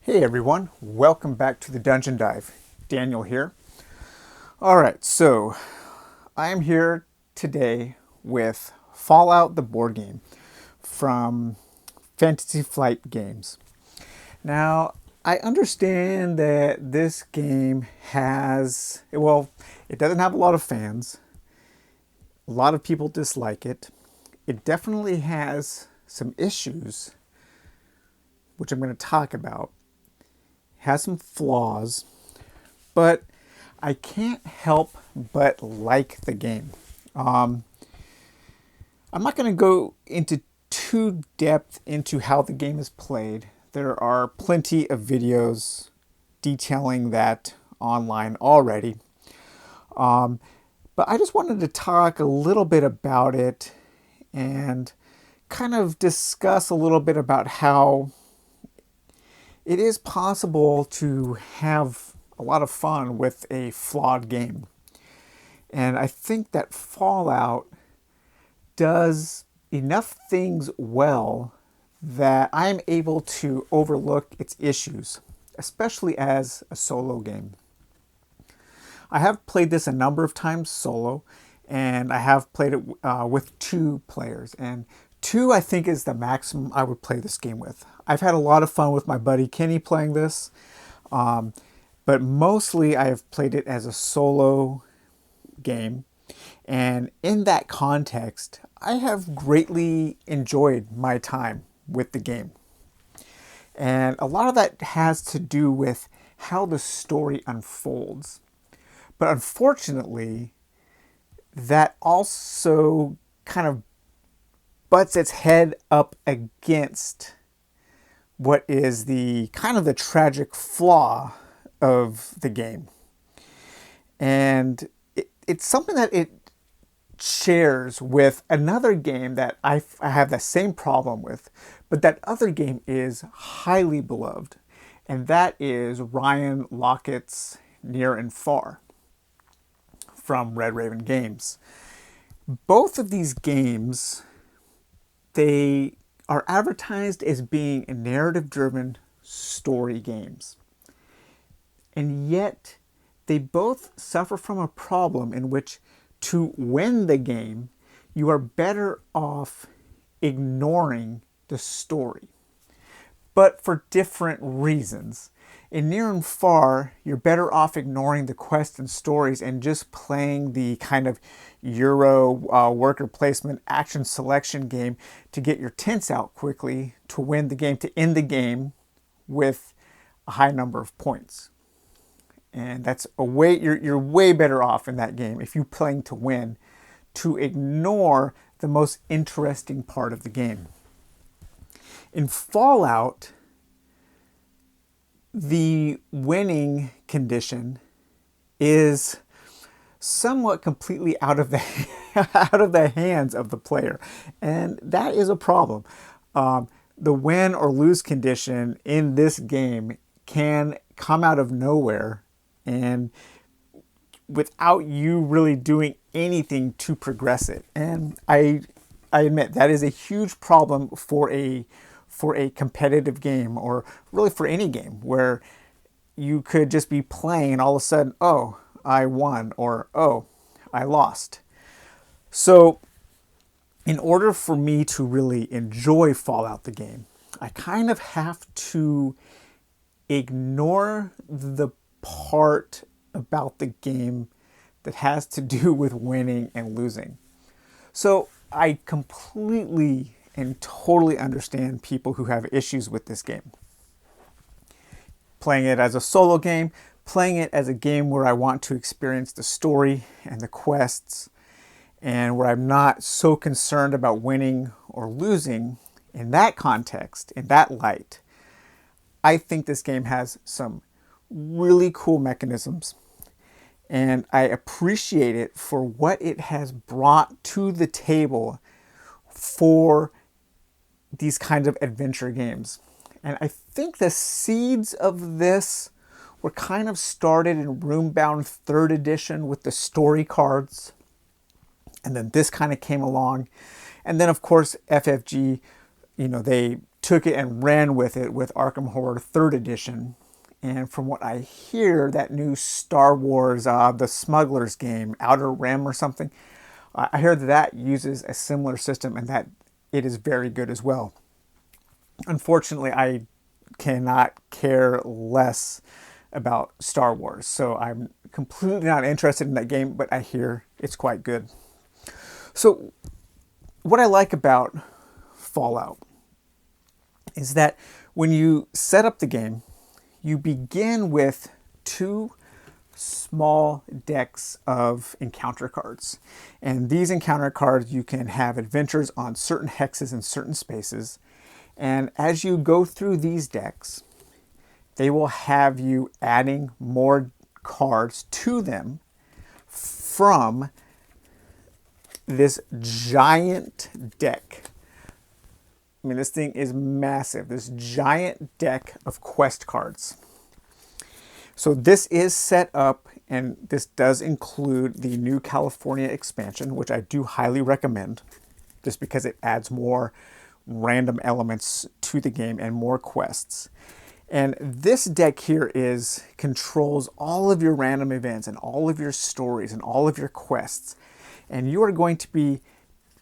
Hey everyone, welcome back to the Dungeon Dive. Daniel here. Alright, so I am here today with Fallout the board game from Fantasy Flight Games. Now, I understand that this game has, well, it doesn't have a lot of fans. A lot of people dislike it. It definitely has some issues, which I'm going to talk about. Has some flaws, but I can't help but like the game. I'm not going to go into too depth into how the game is played. There are plenty of videos detailing that online already. But I just wanted to talk a little bit about it and kind of discuss a little bit about how it is possible to have a lot of fun with a flawed game. And I think that Fallout does enough things well that I'm able to overlook its issues, especially as a solo game. I have played this a number of times solo, and I have played it with two players. And two, I think, is the maximum I would play this game with. I've had a lot of fun with my buddy Kenny playing this, but mostly I have played it as a solo game. And in that context, I have greatly enjoyed my time with the game. And a lot of that has to do with how the story unfolds. But unfortunately, that also kind of butts its head up against what is the kind of the tragic flaw of the game. And it's something that it shares with another game that I have the same problem with, but that other game is highly beloved, and that is Ryan Laukatz's Near and Far from Red Raven Games. Both of these games, they are advertised as being narrative-driven story games. And yet, they both suffer from a problem in which to win the game, you are better off ignoring the story, but for different reasons. In Near and Far, you're better off ignoring the quests and stories and just playing the kind of Euro worker placement action selection game to get your tents out quickly to win the game, to end the game with a high number of points. And that's you're way better off in that game if you're playing to win, to ignore the most interesting part of the game. In Fallout, the winning condition is somewhat completely out of the out of the hands of the player, and that is a problem. The win or lose condition in this game can come out of nowhere and without you really doing anything to progress it. And I admit that is a huge problem for a competitive game, or really for any game, where you could just be playing and all of a sudden, oh, I won, or oh, I lost. So in order for me to really enjoy Fallout the game, I kind of have to ignore the part about the game that has to do with winning and losing. So I completely and totally understand people who have issues with this game. Playing it as a solo game, playing it as a game where I want to experience the story and the quests, and where I'm not so concerned about winning or losing. In that context, in that light, I think this game has some really cool mechanisms, and I appreciate it for what it has brought to the table for these kinds of adventure games. And I think the seeds of this were kind of started in Roombound 3rd edition with the story cards, and then this kind of came along, and then of course FFG, they took it and ran with it with Arkham Horror 3rd Edition. And from what I hear, that new Star Wars, the Smugglers game, Outer Rim or something, I heard that uses a similar system and that it is very good as well. Unfortunately, I cannot care less about Star Wars, so I'm completely not interested in that game, but I hear it's quite good. So what I like about Fallout is that when you set up the game, you begin with 2 small decks of encounter cards. And these encounter cards, you can have adventures on certain hexes and certain spaces. And as you go through these decks, they will have you adding more cards to them from this giant deck. I mean, this thing is massive. This giant deck of quest cards. So this is set up, and this does include the new California expansion, which I do highly recommend, just because it adds more random elements to the game and more quests. And this deck here controls all of your random events and all of your stories and all of your quests. And you are going to be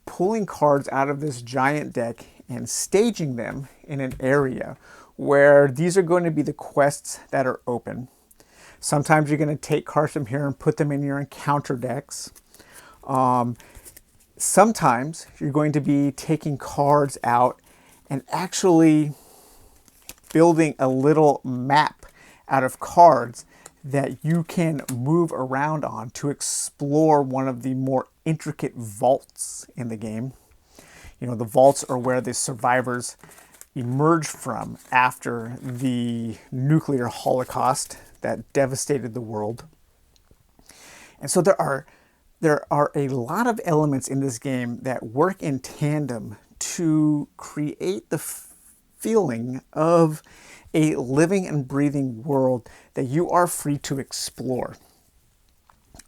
pulling cards out of this giant deck and staging them in an area where these are going to be the quests that are open. Sometimes you're going to take cards from here and put them in your encounter decks. Sometimes you're going to be taking cards out and actually building a little map out of cards that you can move around on to explore one of the more intricate vaults in the game. You know, the vaults are where the survivors emerge from after the nuclear holocaust that devastated the world. And so there are a lot of elements in this game that work in tandem to create the feeling of a living and breathing world that you are free to explore.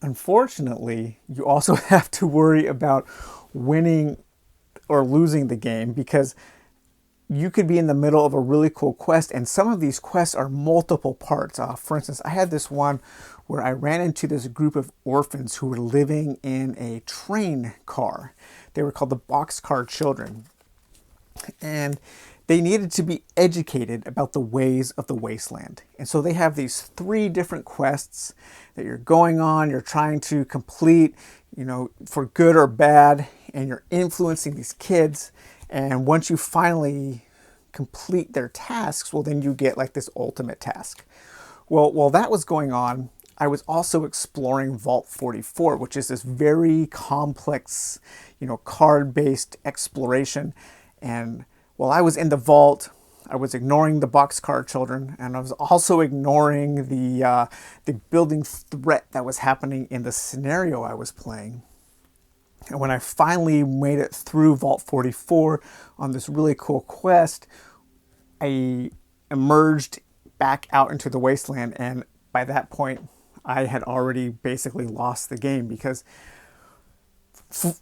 Unfortunately, you also have to worry about winning or losing the game, because you could be in the middle of a really cool quest, and some of these quests are multiple parts. For instance, I had this one where I ran into this group of orphans who were living in a train car. They were called the Boxcar Children. And they needed to be educated about the ways of the wasteland. And so they have these 3 different quests that you're going on, you're trying to complete, you know, for good or bad, and you're influencing these kids. And once you finally complete their tasks, well, then you get like this ultimate task. Well, while that was going on, I was also exploring Vault 44, which is this very complex, you know, card-based exploration. And while I was in the vault, I was ignoring the Boxcar Children, and I was also ignoring the building threat that was happening in the scenario I was playing. And when I finally made it through Vault 44 on this really cool quest, I emerged back out into the wasteland, and by that point, I had already basically lost the game because,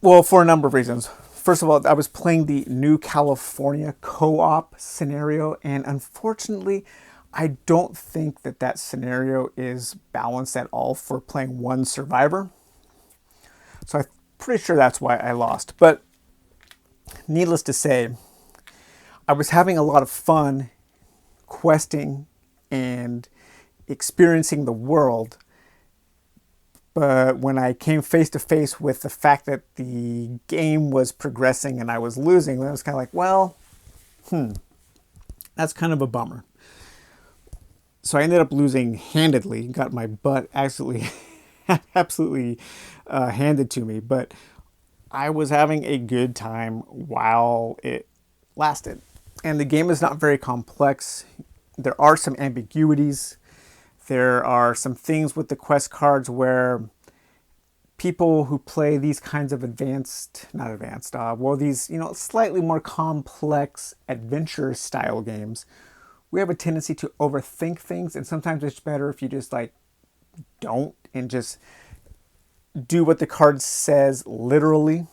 well, for a number of reasons. First of all, I was playing the new California co-op scenario, and unfortunately, I don't think that scenario is balanced at all for playing one survivor. So I'm pretty sure that's why I lost. But needless to say, I was having a lot of fun questing and experiencing the world. But when I came face to face with the fact that the game was progressing and I was losing, I was kind of like, well, that's kind of a bummer. So I ended up losing handedly, got my butt absolutely handed to me. But I was having a good time while it lasted. And the game is not very complex. There are some ambiguities. There are some things with the quest cards where people who play these kinds of these, you know, slightly more complex adventure style games, we have a tendency to overthink things, and sometimes it's better if you just like don't and just do what the card says literally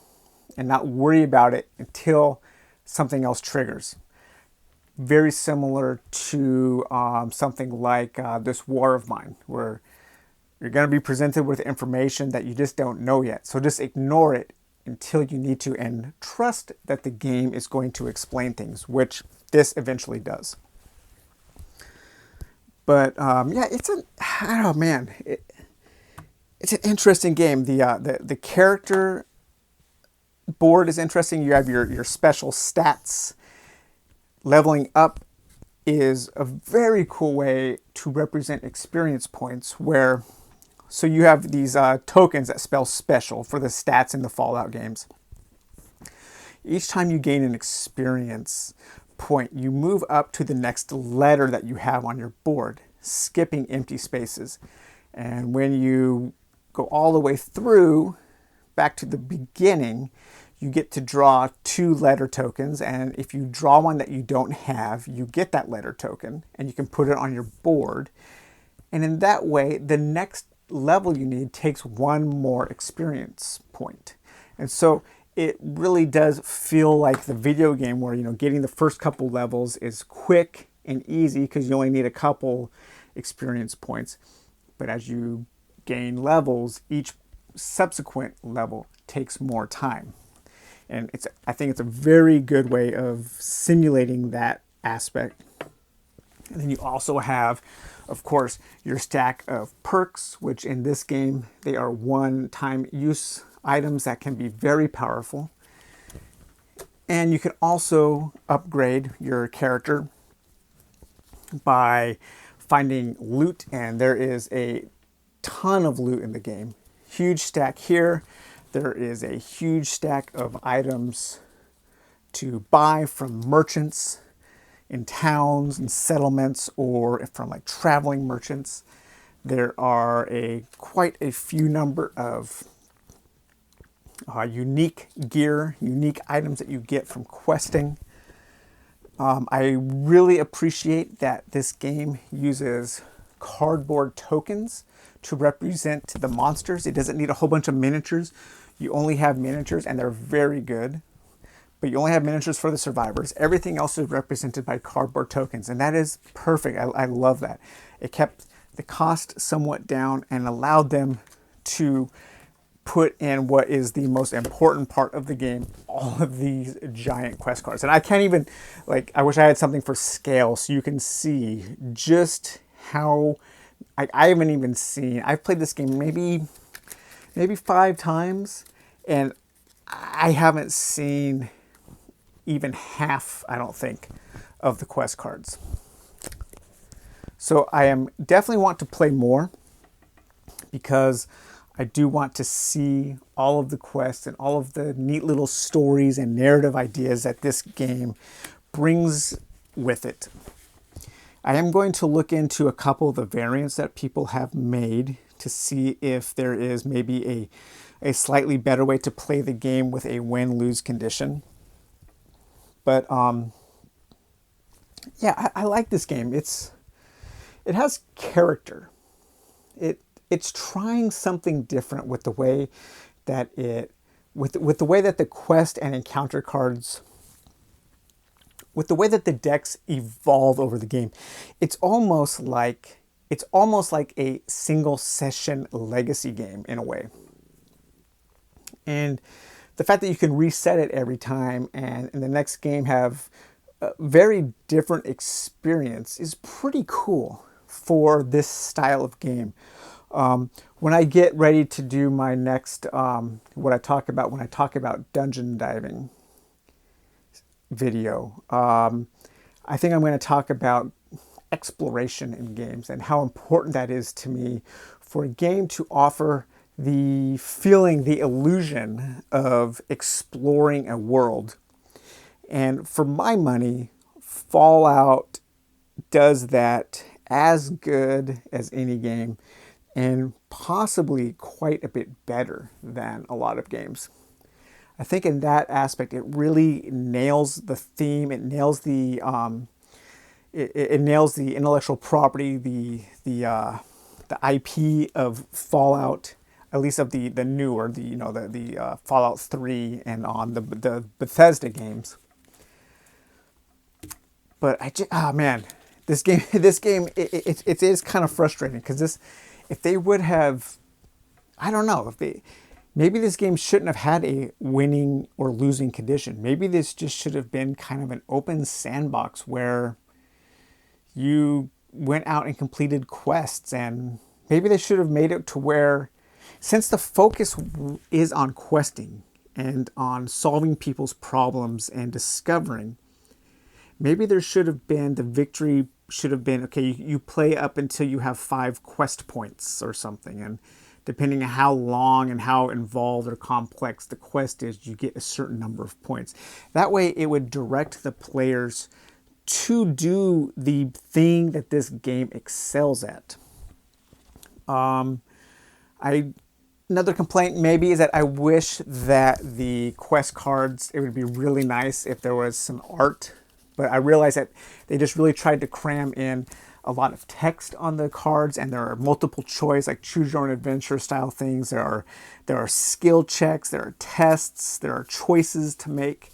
and not worry about it until something else triggers. very similar to something like this War of Mine, where you're going to be presented with information that you just don't know yet. So just ignore it until you need to and trust that the game is going to explain things, which this eventually does. But yeah, I don't know, man. It's an interesting game. The character board is interesting. You have your special stats. Leveling up is a very cool way to represent experience points where, so you have these tokens that spell special for the stats in the Fallout games. Each time you gain an experience point, you move up to the next letter that you have on your board, skipping empty spaces. And when you go all the way through back to the beginning, you get to draw 2 letter tokens, and if you draw one that you don't have, you get that letter token and you can put it on your board. And in that way, the next level you need takes 1 more experience point. And so it really does feel like the video game where, getting the first couple levels is quick and easy because you only need a couple experience points. But as you gain levels, each subsequent level takes more time. And I think it's a very good way of simulating that aspect. And then you also have, of course, your stack of perks, which in this game, they are one-time use items that can be very powerful. And you can also upgrade your character by finding loot, and there is a ton of loot in the game. Huge stack here. There is a huge stack of items to buy from merchants in towns and settlements, or from like traveling merchants. There are quite a few number of unique gear, unique items that you get from questing. I really appreciate that this game uses cardboard tokens to represent the monsters. It doesn't need a whole bunch of miniatures. You only have miniatures, and they're very good. But you only have miniatures for the survivors. Everything else is represented by cardboard tokens, and that is perfect. I love that. It kept the cost somewhat down and allowed them to put in what is the most important part of the game, all of these giant quest cards. And I can't even, I wish I had something for scale so you can see just how, I haven't even seen, I've played this game maybe 5 times, and I haven't seen even half, I don't think, of the quest cards. So I definitely want to play more because I do want to see all of the quests and all of the neat little stories and narrative ideas that this game brings with it. I am going to look into a couple of the variants that people have made to see if there is maybe a slightly better way to play the game with a win-lose condition. But yeah, I like this game. It has character. It's trying something different with the way that with the way that the quest and encounter cards, with the way that the decks evolve over the game. It's almost like a single session legacy game in a way. And the fact that you can reset it every time and in the next game have a very different experience is pretty cool for this style of game. When I get ready to do my next, what I talk about when I talk about dungeon diving video, I think I'm going to talk about exploration in games and how important that is to me for a game to offer the feeling, the illusion of exploring a world. And for my money, Fallout does that as good as any game, and possibly quite a bit better than a lot of games. I think in that aspect, it really nails the theme. It nails the it nails the intellectual property, the IP of Fallout, at least of the newer, the Fallout 3 and on the Bethesda games. But oh man, this game, this game, it is kind of frustrating because if they would have, I don't know, if they, maybe this game shouldn't have had a winning or losing condition. Maybe this just should have been kind of an open sandbox where you went out and completed quests, and maybe they should have made it to where, since the focus is on questing and on solving people's problems and discovering, maybe there should have been, the victory should have been, okay, you play up until you have 5 quest points or something, and depending on how long and how involved or complex the quest is, you get a certain number of points. That way it would direct the players to do the thing that this game excels at. Another complaint maybe is that I wish that the quest cards, it would be really nice if there was some art, but I realize that they just really tried to cram in a lot of text on the cards, and there are multiple choice, like choose your own adventure style things. There are skill checks, there are tests, there are choices to make.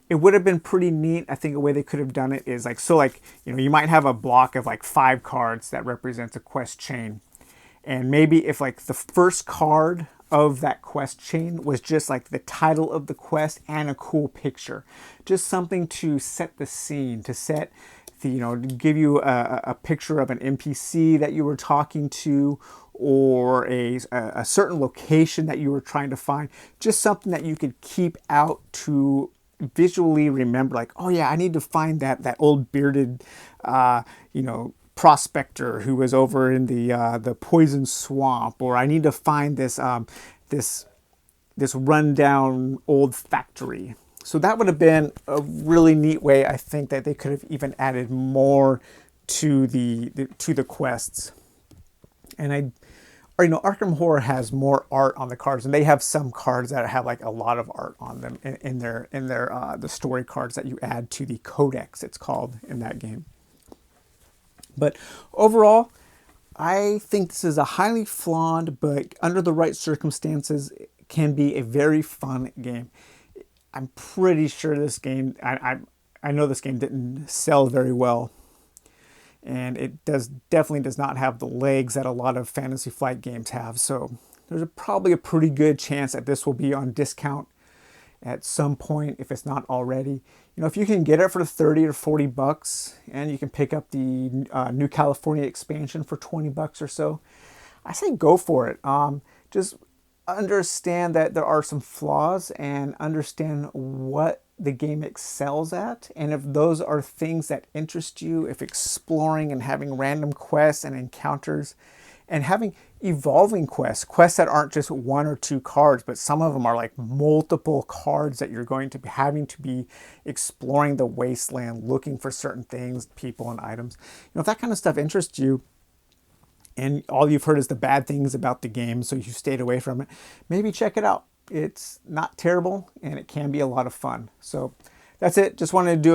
It would have been pretty neat. I think a way they could have done it is like, so like, you might have a block of like 5 cards that represents a quest chain. And maybe if like the first card of that quest chain was just like the title of the quest and a cool picture, just something to set the scene, to set the, to give you a picture of an NPC that you were talking to, or a certain location that you were trying to find, just something that you could keep out to visually remember, like, oh yeah, I need to find that old bearded, prospector who was over in the poison swamp, or I need to find this rundown old factory. So that would have been a really neat way, I think, that they could have even added more to the quests. And Arkham Horror has more art on the cards, and they have some cards that have like a lot of art on them in their the story cards that you add to the codex, it's called, in that game. But overall, I think this is a highly flawed, but under the right circumstances, can be a very fun game. I'm pretty sure this game, I know this game didn't sell very well, and it definitely does not have the legs that a lot of Fantasy Flight games have. So there's probably a pretty good chance that this will be on discount at some point, if it's not already. If you can get it for 30 or 40 bucks, and you can pick up the New California expansion for 20 bucks or so, I say go for it. Just understand that there are some flaws, and understand what the game excels at. And if those are things that interest you, if exploring and having random quests and encounters, and having evolving quests that aren't just 1 or 2 cards, but some of them are like multiple cards that you're going to be having to be exploring the wasteland, looking for certain things, people, and items. If that kind of stuff interests you, and all you've heard is the bad things about the game, so you stayed away from it, maybe check it out. It's not terrible, and it can be a lot of fun. So that's it. Just wanted to do a